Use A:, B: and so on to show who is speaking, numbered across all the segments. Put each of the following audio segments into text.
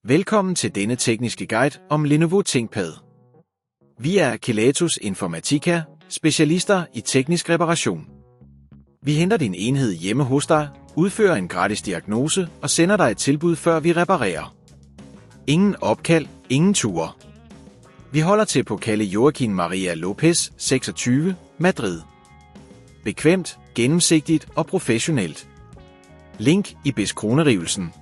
A: Velkommen til denne tekniske guide om Lenovo ThinkPad. Vi er Kelatos Informática, specialister i teknisk reparation. Vi henter din enhed hjemme hos dig, udfører en gratis diagnose og sender dig et tilbud, før vi reparerer. Ingen opkald, ingen ture. Vi holder til på Calle Joaquin Maria Lopez 26, Madrid. Bekvemt, gennemsigtigt og professionelt. Link i beskronerivelsen.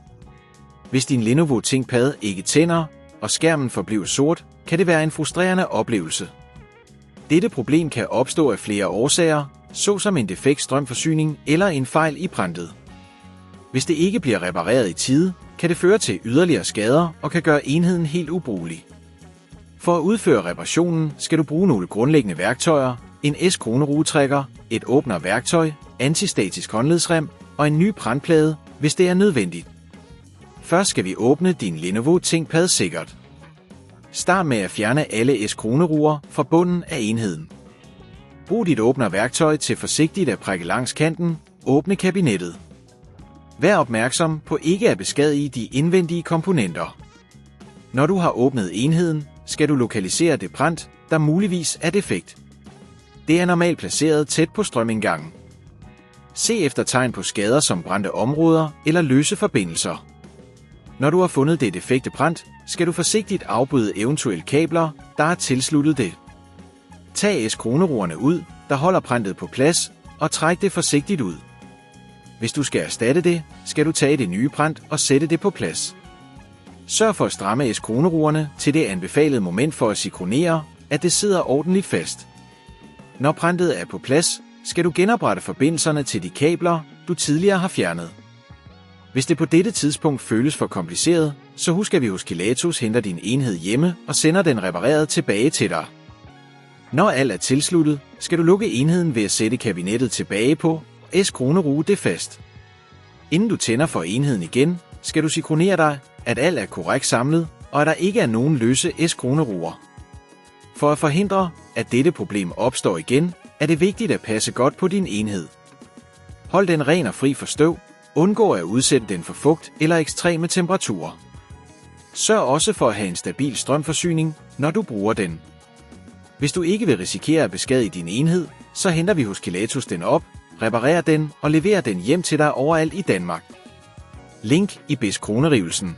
A: Hvis din Lenovo ThinkPad ikke tænder, og skærmen forbliver sort, kan det være en frustrerende oplevelse. Dette problem kan opstå af flere årsager, såsom en defekt strømforsyning eller en fejl i printet. Hvis det ikke bliver repareret i tide, kan det føre til yderligere skader og kan gøre enheden helt ubrugelig. For at udføre reparationen skal du bruge nogle grundlæggende værktøjer, en S-kronerugetrækker, et åbner-værktøj, antistatisk håndledsrem og en ny printplade, hvis det er nødvendigt. Først skal vi åbne din Lenovo ThinkPad sikkert. Start med at fjerne alle S-kroneruer fra bunden af enheden. Brug dit åbner-værktøj til forsigtigt at prikke langs kanten, åbne kabinettet. Vær opmærksom på ikke at beskadige de indvendige komponenter. Når du har åbnet enheden, skal du lokalisere det print, der muligvis er defekt. Det er normalt placeret tæt på strømindgangen. Se efter tegn på skader som brændte områder eller løse forbindelser. Når du har fundet det defekte print, skal du forsigtigt afbryde eventuelle kabler, der er tilsluttet det. Tag S-kroneruerne ud, der holder printet på plads, og træk det forsigtigt ud. Hvis du skal erstatte det, skal du tage det nye print og sætte det på plads. Sørg for at stramme S-kroneruerne til det anbefalede moment for at sikronere, at det sidder ordentligt fast. Når printet er på plads, skal du genoprette forbindelserne til de kabler, du tidligere har fjernet. Hvis det på dette tidspunkt føles for kompliceret, så husk at vi hos Kelatos henter din enhed hjemme og sender den repareret tilbage til dig. Når alt er tilsluttet, skal du lukke enheden ved at sætte kabinettet tilbage på og S-kroneruge det fast. Inden du tænder for enheden igen, skal du sikronere dig, at alt er korrekt samlet, og at der ikke er nogen løse S-kroneruer. For at forhindre, at dette problem opstår igen, er det vigtigt at passe godt på din enhed. Hold den ren og fri for støv. Undgå at udsætte den for fugt eller ekstreme temperaturer. Sørg også for at have en stabil strømforsyning, når du bruger den. Hvis du ikke vil risikere at beskadige din enhed, så henter vi hos Kelatos den op, reparerer den og leverer den hjem til dig overalt i Danmark. Link i beskronerivelsen.